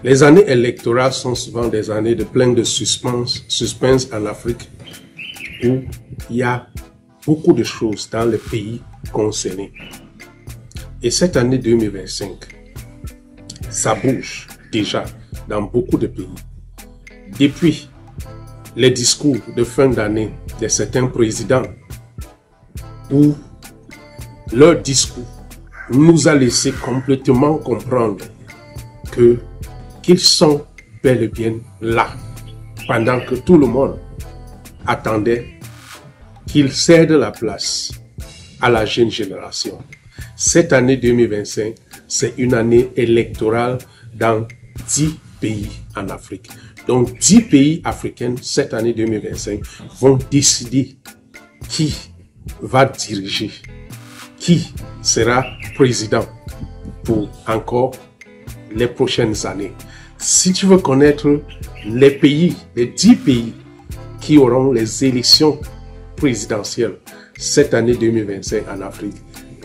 Les années électorales sont souvent des années de plein de suspense en Afrique, où il y a beaucoup de choses dans les pays concernés. Et cette année 2025, ça bouge déjà dans beaucoup de pays. Depuis les discours de fin d'année de certains présidents, où leur discours nous a laissé complètement comprendre qu'ils sont bel et bien là, pendant que tout le monde attendait qu'ils cèdent la place à la jeune génération. Cette année 2025, c'est une année électorale dans 10 pays en Afrique. Donc 10 pays africains, cette année 2025, vont décider qui va diriger, qui sera président pour encore les prochaines années. Si tu veux connaître les pays, les 10 pays qui auront les élections présidentielles cette année 2025 en Afrique,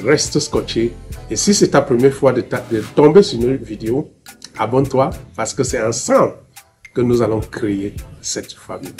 reste scotché. Et si c'est ta première fois de tomber sur une vidéo, abonne-toi parce que c'est ensemble que nous allons créer cette famille.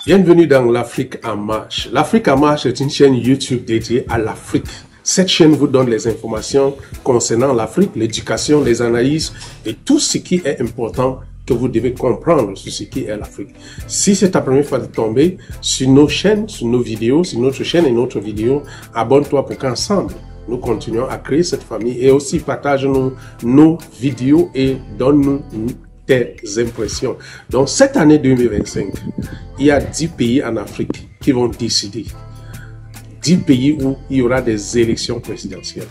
Bienvenue dans l'Afrique en marche. L'Afrique en marche est une chaîne YouTube dédiée à l'Afrique. Cette chaîne vous donne les informations concernant l'Afrique, l'éducation, les analyses et tout ce qui est important que vous devez comprendre sur ce qui est l'Afrique. Si c'est ta première fois de tomber sur nos chaînes, sur nos vidéos, sur notre chaîne et notre vidéo, abonne-toi pour qu'ensemble, nous continuons à créer cette famille et aussi partage-nous nos vidéos et donne-nous tes impressions. Donc cette année 2025, il y a 10 pays en Afrique qui vont décider. 10 pays où il y aura des élections présidentielles.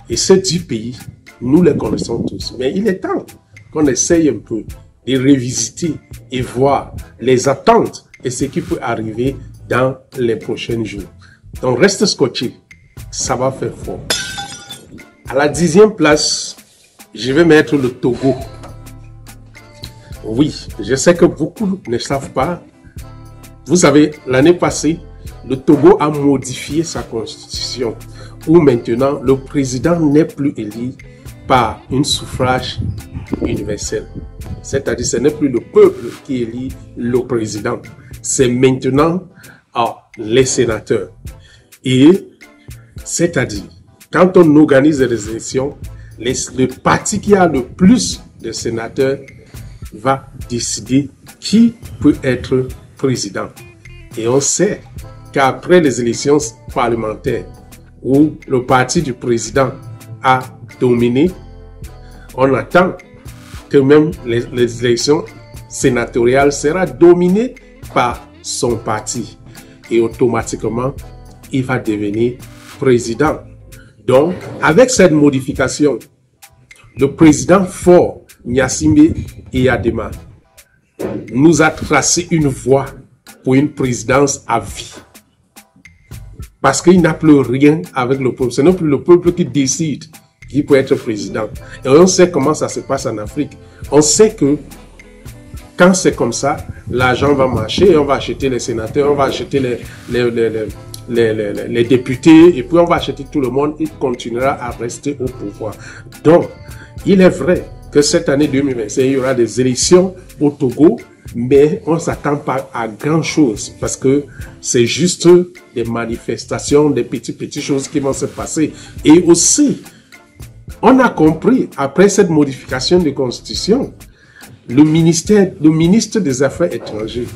Et ces 10 pays, nous les connaissons tous. Mais il est temps qu'on essaye un peu de revisiter et voir les attentes et ce qui peut arriver dans les prochains jours. Donc reste scotché, ça va faire fort. À la 10e place, je vais mettre le Togo. Oui, je sais que beaucoup ne savent pas. Vous savez, l'année passée, le Togo a modifié sa constitution, où maintenant le président n'est plus élu par un suffrage universel. C'est-à-dire, ce n'est plus le peuple qui élit le président, c'est maintenant les sénateurs. Et c'est-à-dire, quand on organise les élections, le parti qui a le plus de sénateurs va décider qui peut être président. Et on sait qu'après les élections parlementaires où le parti du président a dominé, on attend que même les élections sénatoriales seront dominées par son parti. Et automatiquement, il va devenir président. Donc, avec cette modification, le président fort Gnassingbé Eyadema nous a tracé une voie pour une présidence à vie. Parce qu'il n'a plus rien avec le peuple. Ce n'est plus le peuple qui décide qui peut être président. Et on sait comment ça se passe en Afrique. On sait que quand c'est comme ça, l'argent va marcher et on va acheter les sénateurs, on va acheter les députés et puis on va acheter tout le monde. Il continuera à rester au pouvoir. Donc, il est vrai que cette année 2025, il y aura des élections au Togo, mais on ne s'attend pas à grand chose parce que c'est juste des manifestations, des petites choses qui vont se passer. Et aussi, on a compris, après cette modification de constitution, le ministre des Affaires étrangères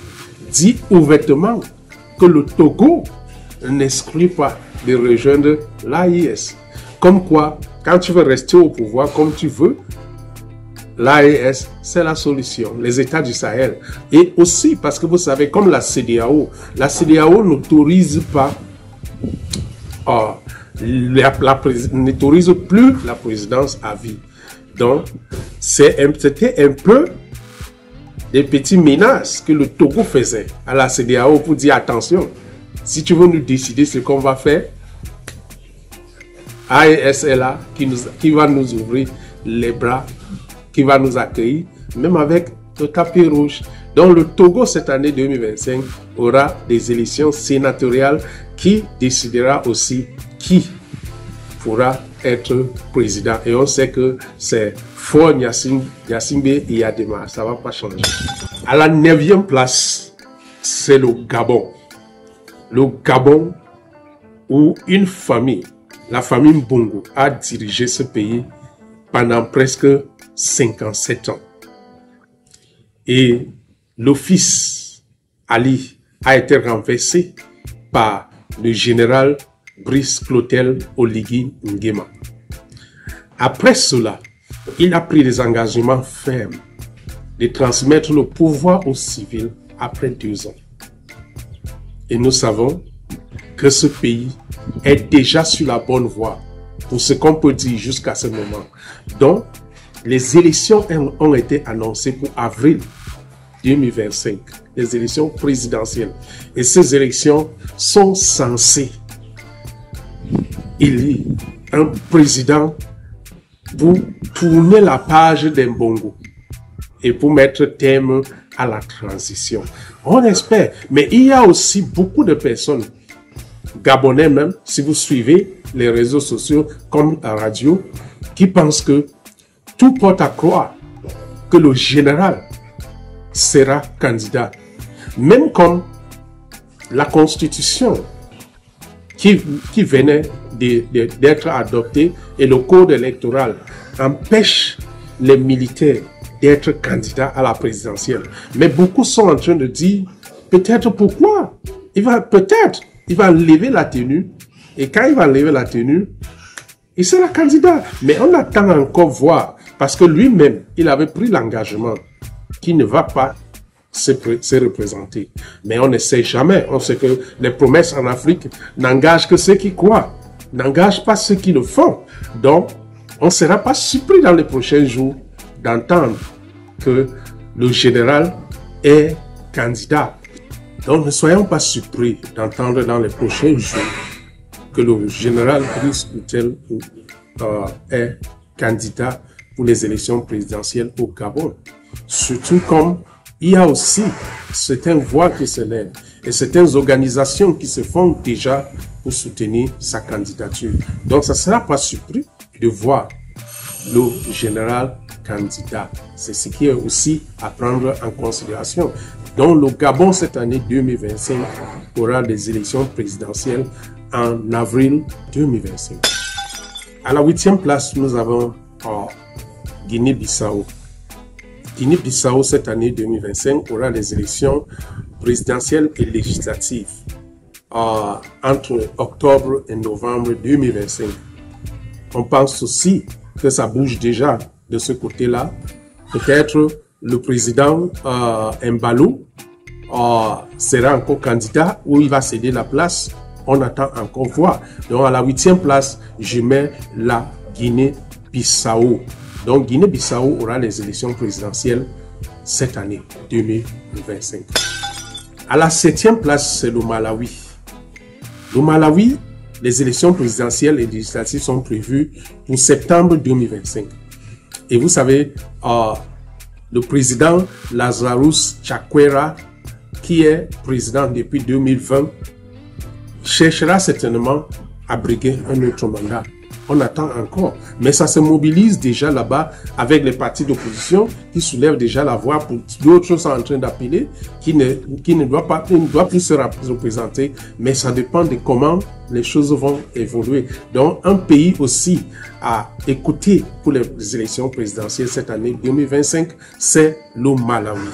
dit ouvertement que le Togo n'exclut pas de rejoindre l'AES. Comme quoi, quand tu veux rester au pouvoir comme tu veux, l'AES, c'est la solution, les États du Sahel. Et aussi, parce que vous savez, comme la CEDEAO n'autorise pas, n'autorise plus la présidence à vie. Donc, c'était un peu des petites menaces que le Togo faisait à la CEDEAO pour dire attention, si tu veux nous décider ce qu'on va faire, AESLA qui va nous ouvrir les bras, qui va nous accueillir, même avec le tapis rouge. Donc le Togo cette année 2025 aura des élections sénatoriales qui décidera aussi qui pourra être président. Et on sait que c'est Faure Gnassingbé et Yadema, ça ne va pas changer. À la 9e place, c'est le Gabon. Le Gabon où une famille, la famille Mbongo, a dirigé ce pays pendant presque 57 ans. Et le fils Ali a été renversé par le général Brice Clotaire Oligui Nguema. Après cela, il a pris des engagements fermes de transmettre le pouvoir aux civils après 2 ans. Et nous savons que ce pays est déjà sur la bonne voie pour ce qu'on peut dire jusqu'à ce moment. Donc, les élections ont été annoncées pour avril 2025, les élections présidentielles. Et ces élections sont censées élire un président pour tourner la page d'Mbongo et pour mettre terme à la transition. On espère, mais il y a aussi beaucoup de personnes, Gabonais même, si vous suivez les réseaux sociaux comme la radio, qui pensent que tout porte à croire que le général sera candidat. Même comme la constitution qui venait d'être adoptée et le code électoral empêche les militaires d'être candidats à la présidentielle. Mais beaucoup sont en train de dire, peut-être pourquoi il va lever la tenue, et quand il va lever la tenue, il sera candidat. Mais on attend encore voir, parce que lui-même, il avait pris l'engagement qu'il ne va pas se représenter. Mais on ne sait jamais. On sait que les promesses en Afrique n'engagent que ceux qui croient, n'engagent pas ceux qui le font. Donc, on ne sera pas surpris dans les prochains jours d'entendre que le général est candidat. Donc, ne soyons pas surpris d'entendre dans les prochains jours que le général Brice Clotaire est candidat pour les élections présidentielles au Gabon. Surtout comme il y a aussi certaines voix qui se lèvent et certaines organisations qui se font déjà pour soutenir sa candidature. Donc, ça ne sera pas surpris de voir le général candidat. C'est ce qui est aussi à prendre en considération. Donc, le Gabon, cette année 2025, aura des élections présidentielles en avril 2025. À la 8e place, nous avons Guinée-Bissau. Guinée-Bissau, cette année 2025, aura les élections présidentielles et législatives entre octobre et novembre 2025. On pense aussi que ça bouge déjà de ce côté-là. Peut-être le président Embalo sera encore candidat ou il va céder la place. On attend encore voir. Donc à la 8e place, je mets la Guinée-Bissau. Donc Guinée-Bissau aura les élections présidentielles cette année 2025. À la 7e place, c'est le Malawi. Le Malawi, les élections présidentielles et législatives sont prévues pour septembre 2025. Et vous savez, le président Lazarus Chakwera, qui est président depuis 2020, cherchera certainement à briguer un autre mandat. On attend encore, mais ça se mobilise déjà là-bas avec les partis d'opposition qui soulèvent déjà la voix pour d'autres sont en train d'appeler, qui ne doit plus se représenter, mais ça dépend de comment les choses vont évoluer. Donc, un pays aussi à écouter pour les élections présidentielles cette année 2025, c'est le Malawi.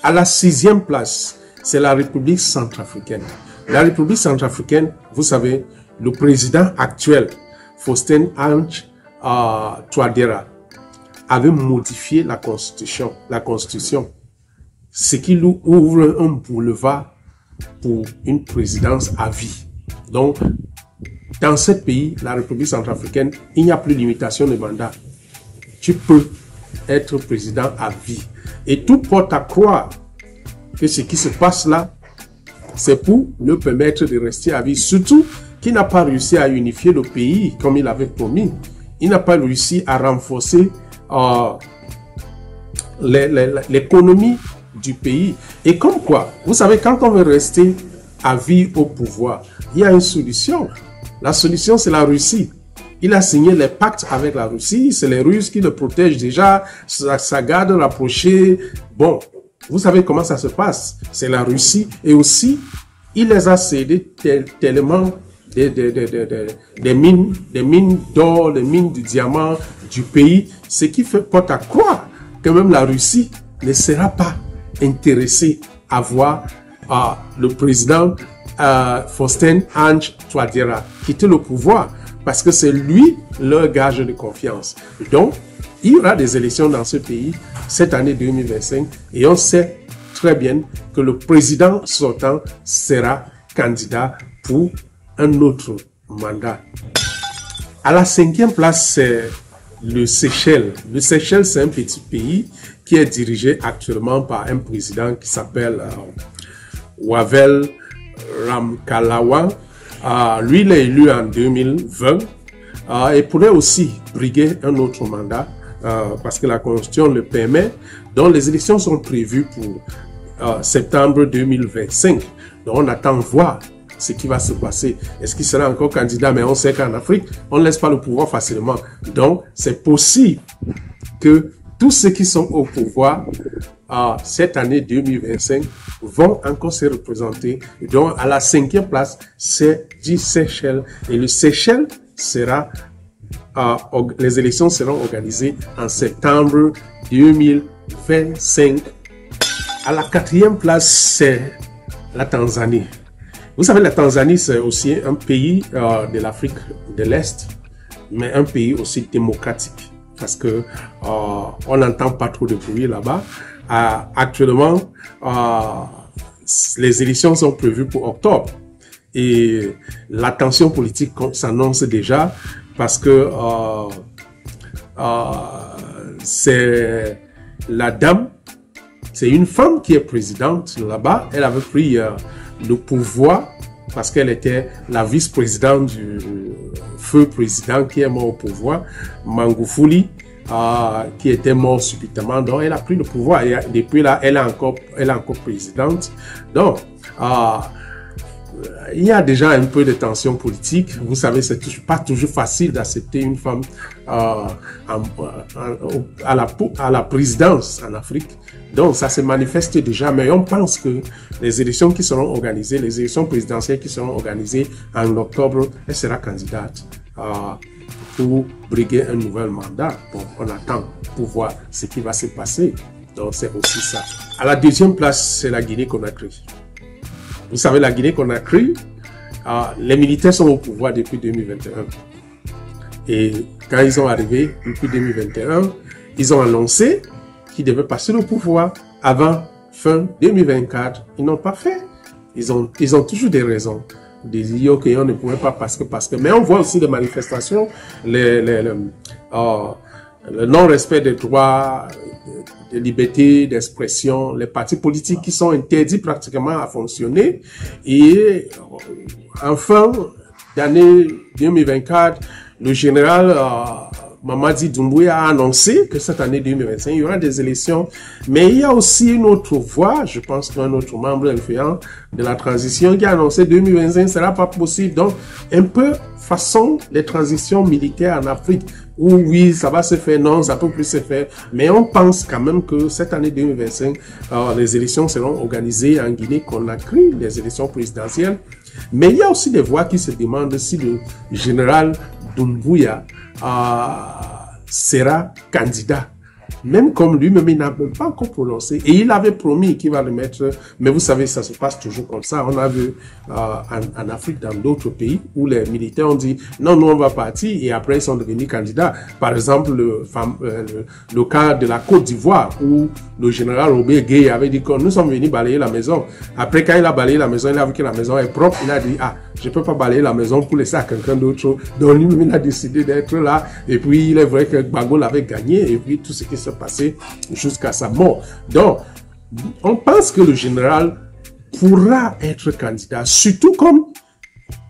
À la 6e place, c'est la République centrafricaine. La République centrafricaine, vous savez, le président actuel, Faustin Archange Touadéra, avait modifié la Constitution, ce qui lui ouvre un boulevard pour une présidence à vie. Donc, dans ce pays, la République centrafricaine, il n'y a plus de limitation de mandat. Tu peux être président à vie. Et tout porte à croire que ce qui se passe là, c'est pour le permettre de rester à vie. Surtout qui n'a pas réussi à unifier le pays comme il avait promis. Il n'a pas réussi à renforcer l'économie du pays. Et comme quoi, vous savez, quand on veut rester à vie au pouvoir, il y a une solution. La solution, c'est la Russie. Il a signé les pactes avec la Russie. C'est les Russes qui le protègent déjà. Sa garde rapprochée. Bon, vous savez comment ça se passe. C'est la Russie. Et aussi, il les a cédé tellement des mines d'or, des mines de diamants du pays. Ce qui porte à croire que même la Russie ne sera pas intéressée à voir le président Faustin Archange Touadéra quitter le pouvoir. Parce que c'est lui leur gage de confiance. Donc, il y aura des élections dans ce pays cette année 2025 et on sait très bien que le président sortant sera candidat pour un autre mandat. À la 5e place, c'est le Seychelles. Le Seychelles, c'est un petit pays qui est dirigé actuellement par un président qui s'appelle Wavel Ramkalawan. Lui, il est élu en 2020 et pourrait aussi briguer un autre mandat parce que la Constitution le permet. Donc, les élections sont prévues pour septembre 2025. Donc, on attend voir ce qui va se passer. Est-ce qu'il sera encore candidat? Mais on sait qu'en Afrique, on ne laisse pas le pouvoir facilement. Donc, c'est possible que tous ceux qui sont au pouvoir cette année 2025 vont encore se représenter. Donc, à la 5e place, c'est du Seychelles. Et le Seychelles sera, les élections seront organisées en septembre 2025. À la 4e place, c'est la Tanzanie. Vous savez, la Tanzanie, c'est aussi un pays de l'Afrique de l'Est, mais un pays aussi démocratique. Parce que on n'entend pas trop de bruit là-bas. Actuellement, les élections sont prévues pour octobre et la tension politique s'annonce déjà parce que c'est la dame, c'est une femme qui est présidente là-bas. Elle avait pris le pouvoir parce qu'elle était la vice-présidente du feu président qui est mort au pouvoir, Magufuli, qui était mort subitement. Donc, elle a pris le pouvoir et depuis là, elle est encore présidente. Donc, il y a déjà un peu de tension politique. Vous savez, c'est pas toujours facile d'accepter une femme à la présidence en Afrique. Donc, ça se manifeste déjà, mais on pense que les élections qui seront organisées, les élections présidentielles qui seront organisées en octobre, elle sera candidate pour briguer un nouvel mandat. Bon, on attend pour voir ce qui va se passer. Donc, c'est aussi ça. À la 2e place, c'est la Guinée-Conakry. Vous savez, la Guinée-Conakry, les militaires sont au pouvoir depuis 2021. Et quand ils sont arrivés depuis 2021, ils ont annoncé qu'ils devaient passer le pouvoir avant fin 2024. Ils n'ont pas fait. Ils ont toujours des raisons de dire qu'on ne pouvait pas parce que. Mais on voit aussi des manifestations, le non-respect des droits, de liberté d'expression, les partis politiques qui sont interdits pratiquement à fonctionner. Et en fin d'année 2024, le général Mamadi Doumbouya a annoncé que cette année 2025, il y aura des élections. Mais il y a aussi une autre voix, je pense qu'un autre membre influent de la transition qui a annoncé 2025 ne sera pas possible. Donc, un peu façon les transitions militaires en Afrique, où oui, ça va se faire, non, ça peut plus se faire. Mais on pense quand même que cette année 2025, les élections seront organisées en Guinée-Conakry, les élections présidentielles. Mais il y a aussi des voix qui se demandent si le général Doumbouya sera candidat. Même comme lui-même, il n'a même pas encore prononcé. Et il avait promis qu'il va le mettre. Mais vous savez, ça se passe toujours comme ça. On a vu en Afrique, dans d'autres pays, où les militaires ont dit non, nous on va partir. Et après, ils sont devenus candidats. Par exemple, le cas de la Côte d'Ivoire, où le général Robert Gueye avait dit que nous sommes venus balayer la maison. Après, quand il a balayé la maison, il a vu que la maison est propre. Il a dit, ah, je ne peux pas balayer la maison pour laisser à quelqu'un d'autre. Donc lui-même, il a décidé d'être là. Et puis, il est vrai que Gbagbo l'avait gagné. Et puis, tout ce qui s'est passé jusqu'à sa mort. Donc, on pense que le général pourra être candidat, surtout comme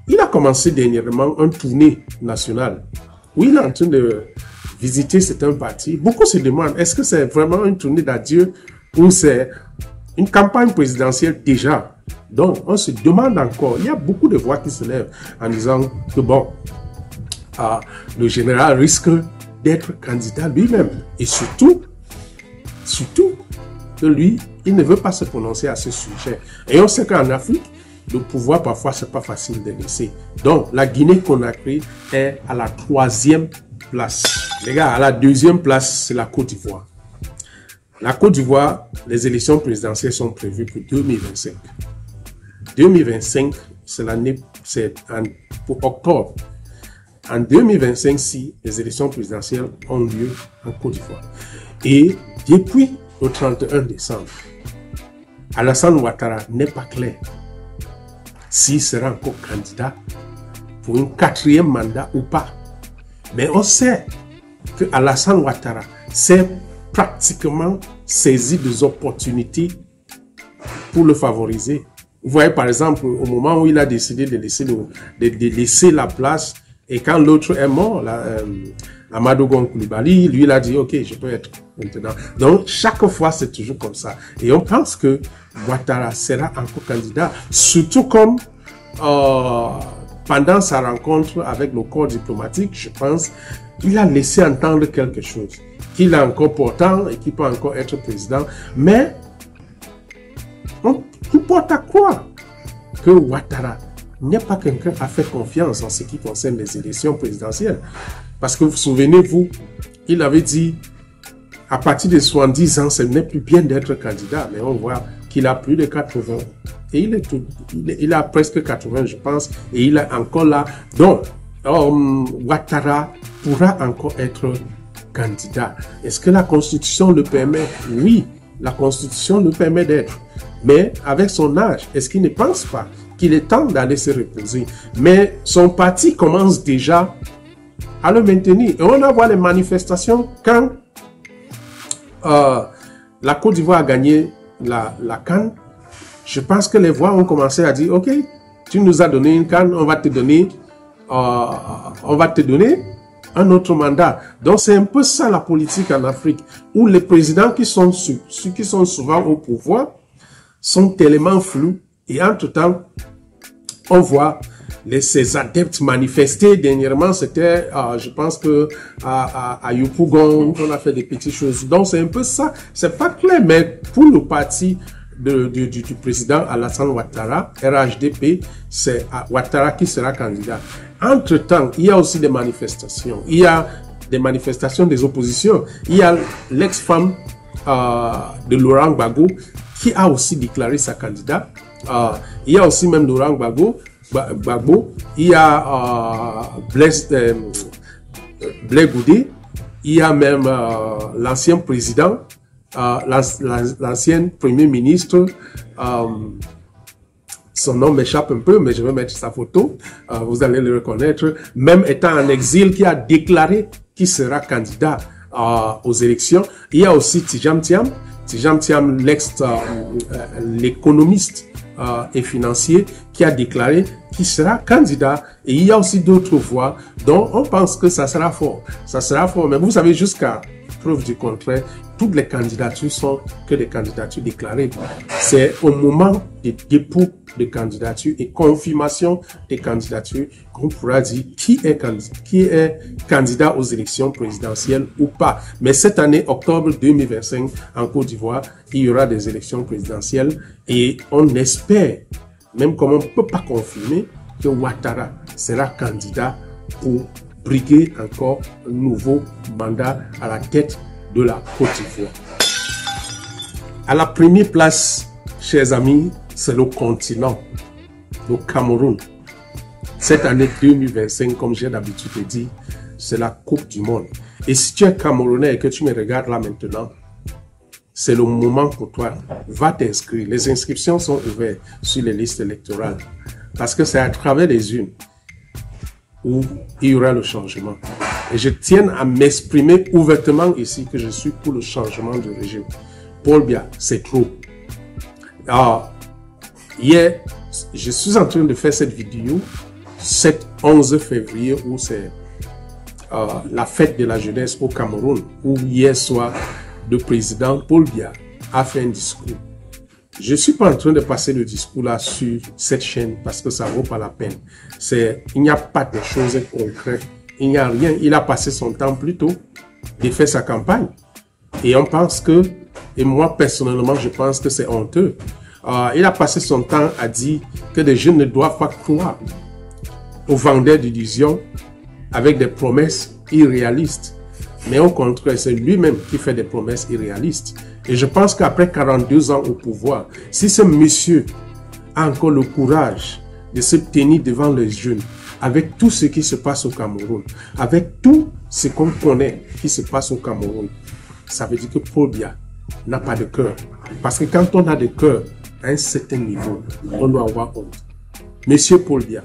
il a commencé dernièrement une tournée nationale où il est en train de visiter certains partis. Beaucoup se demandent, est-ce que c'est vraiment une tournée d'adieu ou c'est une campagne présidentielle déjà? Donc, on se demande encore. Il y a beaucoup de voix qui se lèvent en disant que bon, le général risque d'être candidat lui-même. Et surtout, que lui, il ne veut pas se prononcer à ce sujet. Et on sait qu'en Afrique, le pouvoir, parfois, c'est pas facile de laisser. Donc, la Guinée-Conakry est à la 3e place. Les gars, à la 2e place, c'est la Côte d'Ivoire. La Côte d'Ivoire, les élections présidentielles sont prévues pour 2025. 2025, c'est l'année, c'est pour octobre. En 2025, si les élections présidentielles ont lieu en Côte d'Ivoire. Et depuis le 31 décembre, Alassane Ouattara n'est pas clair s'il sera encore candidat pour un 4e mandat ou pas. Mais on sait que Alassane Ouattara s'est pratiquement saisi des opportunités pour le favoriser. Vous voyez par exemple au moment où il a décidé de laisser la place et quand l'autre est mort, Amadou Gon Coulibaly, lui il a dit ok, je peux être maintenant. Donc chaque fois c'est toujours comme ça. Et on pense que Ouattara sera encore candidat, surtout comme pendant sa rencontre avec le corps diplomatique, je pense, il a laissé entendre quelque chose, qu'il est encore portant et qu'il peut encore être président. Mais on porte à croire que Ouattara n'est pas quelqu'un à faire confiance en ce qui concerne les élections présidentielles. Parce que vous souvenez-vous, il avait dit à partir de 70 ans, ce n'est plus bien d'être candidat. Mais on voit qu'il a plus de 80. Et il a presque 80, je pense. Et il est encore là. Donc, Ouattara pourra encore être candidat. Est-ce que la Constitution le permet? Oui, la Constitution le permet d'être. Mais avec son âge, est-ce qu'il ne pense pas qu'il est temps d'aller se reposer? Mais son parti commence déjà à le maintenir. Et on a vu les manifestations quand la Côte d'Ivoire a gagné la CAN. Je pense que les voix ont commencé à dire, ok, tu nous as donné une CAN, on va te donner un autre mandat. Donc c'est un peu ça la politique en Afrique, où les présidents qui sont souvent au pouvoir sont tellement flous et entre-temps, on voit ces adeptes manifester. Dernièrement, c'était, je pense que à Yopougon, on a fait des petites choses. Donc c'est un peu ça. C'est pas clair, mais pour le parti du président Alassane Ouattara, RHDP, c'est Ouattara qui sera candidat. Entre-temps, il y a aussi des manifestations. Il y a des manifestations des oppositions. Il y a l'ex-femme de Laurent Gbagbo qui a aussi déclaré sa candidat. Il y a aussi même Laurent Gbagbo. Il y a Blaise Goudé. Il y a même l'ancien président, l'ancien premier ministre. Son nom m'échappe un peu, mais je vais mettre sa photo. Vous allez le reconnaître. Même étant en exil, qui a déclaré qu'il sera candidat aux élections. Il y a aussi Tidjam Thiam. Tidjam Thiam, l'économiste et financier, qui a déclaré qu'il sera candidat. Et il y a aussi d'autres voix dont on pense que ça sera fort. Ça sera fort, mais vous savez, jusqu'à preuve du contraire, toutes les candidatures sont que des candidatures déclarées. C'est au moment du dépôt de candidature et confirmation des candidatures qu'on pourra dire qui est candidat aux élections présidentielles ou pas. Mais cette année, octobre 2025, en Côte d'Ivoire, il y aura des élections présidentielles et on espère, même comme on ne peut pas confirmer, que Ouattara sera candidat pour briguer encore un nouveau mandat à la tête de la Côte d'Ivoire. À la première place, chers amis, c'est le continent, le Cameroun. Cette année 2025, comme j'ai d'habitude de dire, c'est la Coupe du Monde. Et si tu es Camerounais et que tu me regardes là maintenant, c'est le moment pour toi. Va t'inscrire. Les inscriptions sont ouvertes sur les listes électorales. Parce que c'est à travers les urnes où il y aura le changement. Et je tiens à m'exprimer ouvertement ici que je suis pour le changement de régime. Paul Biya, c'est trop. Alors, hier, je suis en train de faire cette vidéo cet 11 février où c'est la fête de la jeunesse au Cameroun, où hier soir, le président Paul Biya a fait un discours. Je ne suis pas en train de passer le discours là sur cette chaîne parce que ça ne vaut pas la peine. Il n'y a pas de choses concrètes. Il n'y a rien. Il a passé son temps plutôt de faire sa campagne. Et on pense que, et moi personnellement, je pense que c'est honteux. Il a passé son temps à dire que les jeunes ne doivent pas croire aux vendeurs d'illusions avec des promesses irréalistes. Mais au contraire, c'est lui-même qui fait des promesses irréalistes. Et je pense qu'après 42 ans au pouvoir, si ce monsieur a encore le courage de se tenir devant les jeunes, avec tout ce qui se passe au Cameroun, avec tout ce qu'on connaît qui se passe au Cameroun, ça veut dire que Paul Biya n'a pas de cœur. Parce que quand on a de cœur à un certain niveau, on doit avoir honte. Monsieur Paul Biya,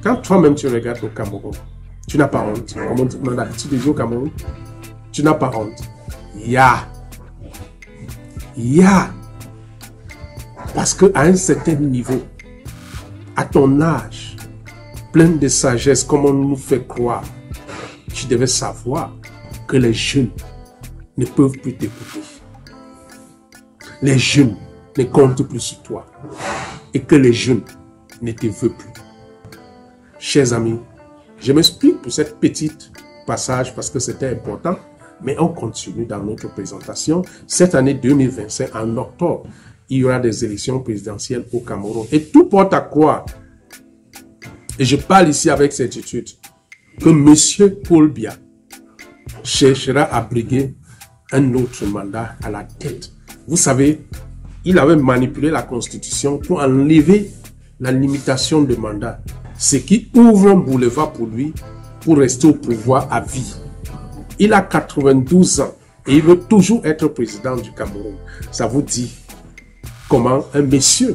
quand toi-même tu regardes au Cameroun, tu n'as pas honte. Comme on a l'habitude de dire au Cameroun, tu n'as pas honte. Parce qu'à un certain niveau, à ton âge, plein de sagesse, comme on nous fait croire, tu devais savoir que les jeunes ne peuvent plus t'écouter. Les jeunes ne comptent plus sur toi. Et que les jeunes ne te veulent plus. Chers amis, je m'explique pour cette petite passage parce que c'était important. Mais on continue dans notre présentation. Cette année 2025, en octobre, il y aura des élections présidentielles au Cameroun. Et tout porte à croire, et je parle ici avec certitude, que M. Paul Biya cherchera à briguer un autre mandat à la tête. Vous savez, il avait manipulé la Constitution pour enlever la limitation de mandat, ce qui ouvre un boulevard pour lui pour rester au pouvoir à vie. Il a 92 ans et il veut toujours être président du Cameroun. Ça vous dit comment un monsieur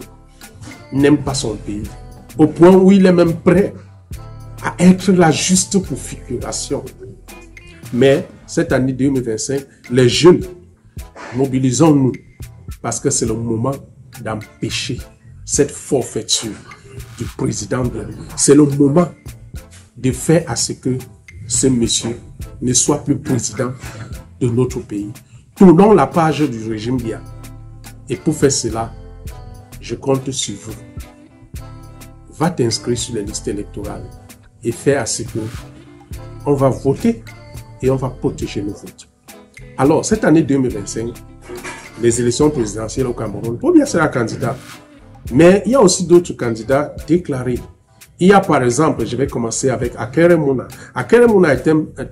n'aime pas son pays, au point où il est même prêt à être la juste configuration. Mais cette année 2025, les jeunes, mobilisons-nous parce que c'est le moment d'empêcher cette forfaiture du président. C'est le moment de faire à ce que ce monsieur ne soit plus président de notre pays. Tournons la page du régime Biya. Et pour faire cela, je compte sur vous. Va t'inscrire sur les listes électorales et faire à ce que on va voter et on va protéger nos votes. Alors, cette année 2025, les élections présidentielles au Cameroun, Paul Biya sera candidat. Mais il y a aussi d'autres candidats déclarés. Il y a par exemple, je vais commencer avec Akere Mouna. Akere Mouna est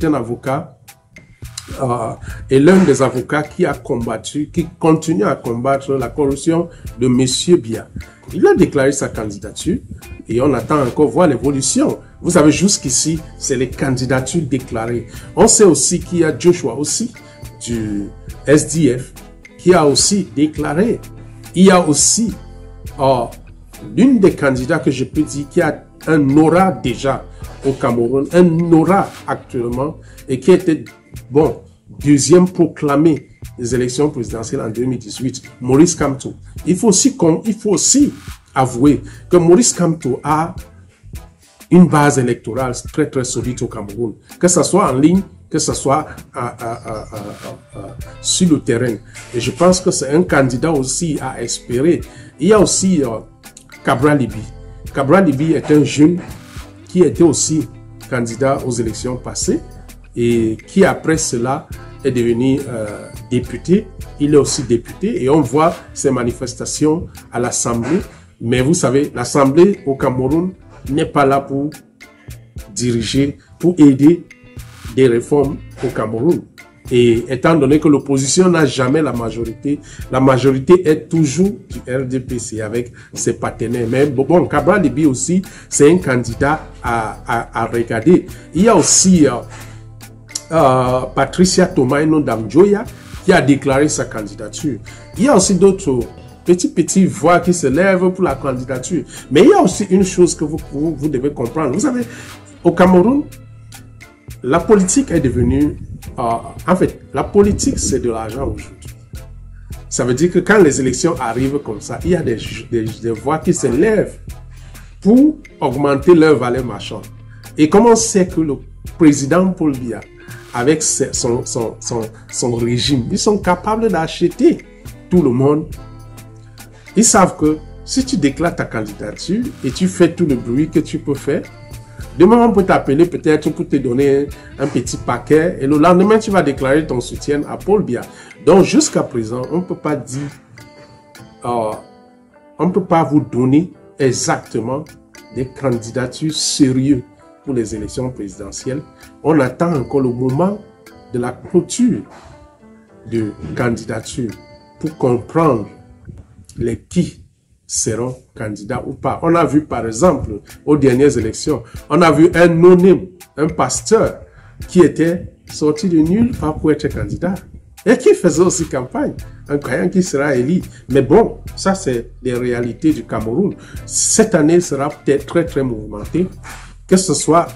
un avocat et l'un des avocats qui a combattu, qui continue à combattre la corruption de M. Biya. Il a déclaré sa candidature et on attend encore voir l'évolution. Vous savez, jusqu'ici, c'est les candidatures déclarées. On sait aussi qu'il y a Joshua aussi du SDF qui a aussi déclaré. Il y a aussi l'une des candidats que je peux dire qui a un aura déjà au Cameroun, un aura actuellement, et qui était, bon, deuxième proclamé des élections présidentielles en 2018, Maurice Kamto. Il faut aussi avouer que Maurice Kamto a une base électorale très très solide au Cameroun, que ce soit en ligne, que ce soit sur le terrain. Et je pense que c'est un candidat aussi à espérer. Il y a aussi Cabral Libi. Cabral Libi est un jeune qui était aussi candidat aux élections passées et qui après cela est devenu député. Il est aussi député et on voit ses manifestations à l'Assemblée. Mais vous savez, l'Assemblée au Cameroun n'est pas là pour diriger, pour aider des réformes au Cameroun. Et étant donné que l'opposition n'a jamais la majorité est toujours du RDPC avec ses partenaires. Mais bon, Cabral Libi aussi, c'est un candidat à regarder. Il y a aussi Patricia Tomaino Damjoya qui a déclaré sa candidature. Il y a aussi d'autres petites voix qui se lèvent pour la candidature. Mais il y a aussi une chose que vous devez comprendre. Vous savez, au Cameroun, la politique est devenue... en fait, la politique, c'est de l'argent aujourd'hui. Ça veut dire que quand les élections arrivent comme ça, il y a des voix qui se lèvent pour augmenter leur valeur marchande. Et comment c'est que le président Paul Biya, avec son régime, ils sont capables d'acheter tout le monde. Ils savent que si tu déclares ta candidature et tu fais tout le bruit que tu peux faire, demain on peut t'appeler peut-être pour te donner un petit paquet et le lendemain tu vas déclarer ton soutien à Paul Biya. Donc jusqu'à présent, on ne peut pas dire, on ne peut pas vous donner exactement des candidatures sérieuses pour les élections présidentielles. On attend encore le moment de la clôture de candidature pour comprendre les qui seront candidats ou pas. On a vu par exemple aux dernières élections, on a vu un anonyme, un pasteur qui était sorti de nulle part pour être candidat et qui faisait aussi campagne en croyant qu'il sera élu. Mais bon, ça c'est les réalités du Cameroun. Cette année sera peut-être très très mouvementée, que ce soit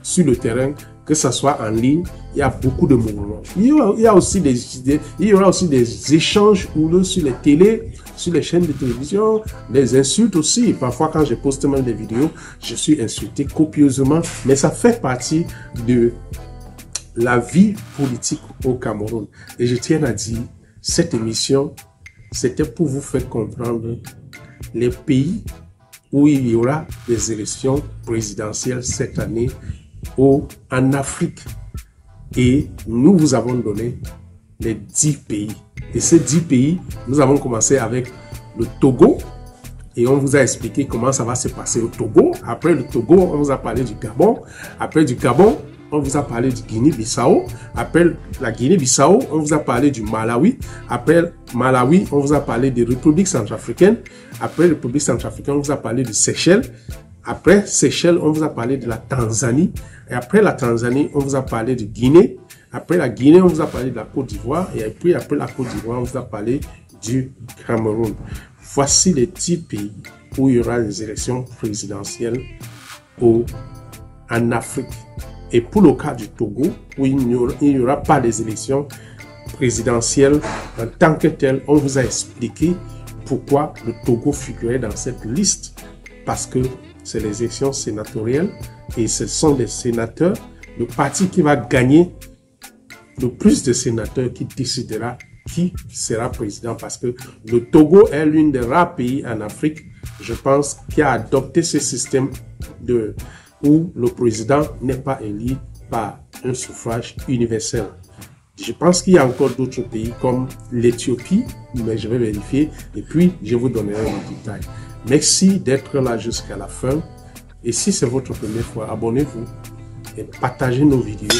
sur le terrain, que ce soit en ligne, il y a beaucoup de mouvements. Il y aura aussi des échanges houleux sur les télés, sur les chaînes de télévision, des insultes aussi. Parfois, quand je poste même des vidéos, je suis insulté copieusement, mais ça fait partie de la vie politique au Cameroun. Et je tiens à dire, cette émission, c'était pour vous faire comprendre les pays où il y aura des élections présidentielles cette année en Afrique. Et nous vous avons donné les 10 pays. Et ces 10 pays, nous avons commencé avec le Togo. Et on vous a expliqué comment ça va se passer au Togo. Après le Togo, on vous a parlé du Gabon. Après du Gabon, on vous a parlé du Guinée-Bissau. Après la Guinée-Bissau, on vous a parlé du Malawi. Après Malawi, on vous a parlé de République centrafricaine. Après République centrafricaine, on vous a parlé de Seychelles. Après Seychelles, on vous a parlé de la Tanzanie. Et après la Tanzanie, on vous a parlé de Guinée. Après la Guinée, on vous a parlé de la Côte d'Ivoire. Et puis après la Côte d'Ivoire, on vous a parlé du Cameroun. Voici les 10 pays où il y aura des élections présidentielles en Afrique. Et pour le cas du Togo, où il n'y aura pas des élections présidentielles en tant que tel, on vous a expliqué pourquoi le Togo figurait dans cette liste. Parce que c'est les élections sénatoriales et ce sont les sénateurs, le parti qui va gagner le plus de sénateurs qui décidera qui sera président. Parce que le Togo est l'une des rares pays en Afrique, je pense, qui a adopté ce système où le président n'est pas élu par un suffrage universel. Je pense qu'il y a encore d'autres pays comme l'Éthiopie, mais je vais vérifier et puis je vous donnerai le détail. Merci d'être là jusqu'à la fin. Et si c'est votre première fois, abonnez-vous et partagez nos vidéos